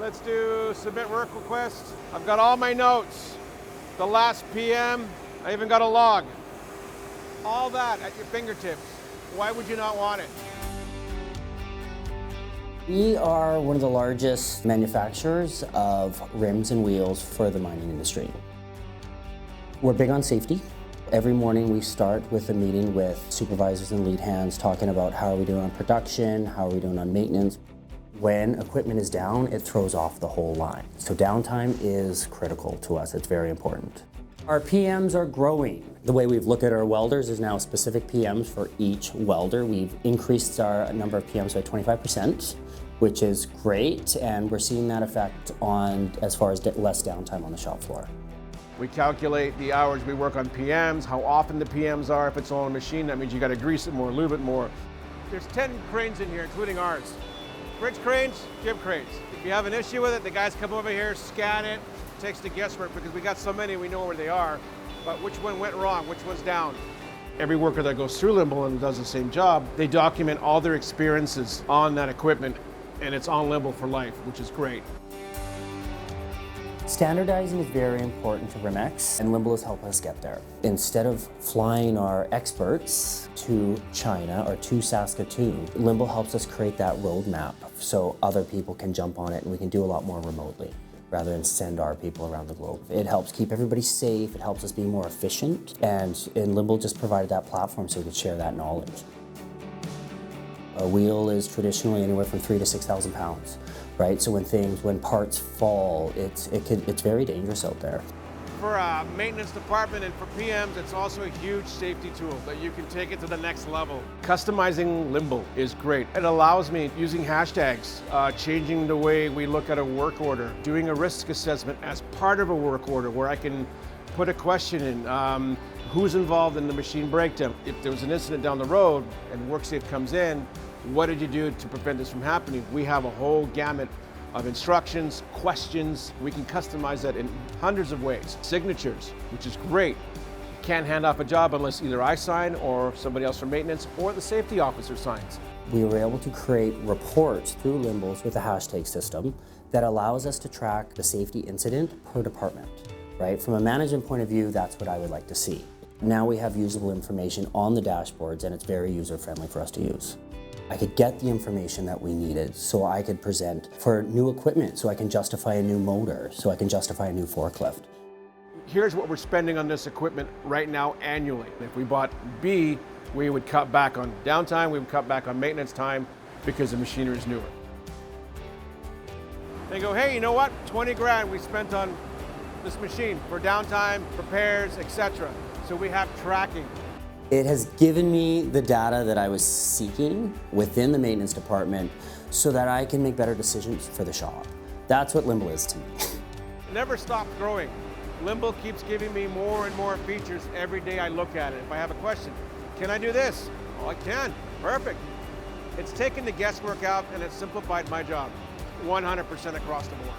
Let's do submit work request. I've got all my notes. The last PM, I even got a log. All that at your fingertips. Why would you not want it? We are one of the largest manufacturers of rims and wheels for the mining industry. We're big on safety. Every morning we start with a meeting with supervisors and lead hands talking about how are we doing on production, how are we doing on maintenance. When equipment is down, it throws off the whole line. So downtime is critical to us. It's very important. Our PMs are growing. The way we've looked at our welders is now specific PMs for each welder. We've increased our number of PMs by 25%, which is great, and we're seeing that effect on as far as less downtime on the shop floor. We calculate the hours we work on PMs, how often the PMs are. If it's on a machine, that means you got to grease it more, lube it more. There's 10 cranes in here, including ours. Bridge cranes, jib cranes. If you have an issue with it, the guys come over here, scan it, takes the guesswork because we got so many, we know where they are. But which one went wrong, which one's down? Every worker that goes through Limble and does the same job, they document all their experiences on that equipment, and it's on Limble for life, which is great. Standardizing is very important to Rimex, and Limble has helped us get there. Instead of flying our experts to China or to Saskatoon, Limble helps us create that roadmap so other people can jump on it and we can do a lot more remotely rather than send our people around the globe. It helps keep everybody safe, it helps us be more efficient, and Limble just provided that platform so we could share that knowledge. A wheel is traditionally anywhere from 3,000 to 6,000 pounds. Right, so when parts fall, it's very dangerous out there. For a maintenance department and for PMs, it's also a huge safety tool that you can take it to the next level. Customizing Limble is great. It allows me, using hashtags, changing the way we look at a work order, doing a risk assessment as part of a work order where I can put a question in, who's involved in the machine breakdown. If there was an incident down the road and WorkSafe comes in, what did you do to prevent this from happening? We have a whole gamut of instructions, questions. We can customize that in hundreds of ways. Signatures, which is great. You can't hand off a job unless either I sign or somebody else from maintenance or the safety officer signs. We were able to create reports through Limbles with a hashtag system that allows us to track the safety incident per department, right? From a management point of view, that's what I would like to see. Now we have usable information on the dashboards and it's very user-friendly for us to use. I could get the information that we needed so I could present for new equipment, so I can justify a new motor, so I can justify a new forklift. Here's what we're spending on this equipment right now annually. If we bought B, we would cut back on downtime, we would cut back on maintenance time because the machinery is newer. They go, hey, you know what? 20 grand we spent on this machine for downtime, repairs, etc. So we have tracking. It has given me the data that I was seeking within the maintenance department so that I can make better decisions for the shop. That's what Limble is to me. It never stops growing. Limble keeps giving me more and more features every day I look at it. If I have a question, can I do this? Oh, I can. Perfect. It's taken the guesswork out and it's simplified my job 100% across the board.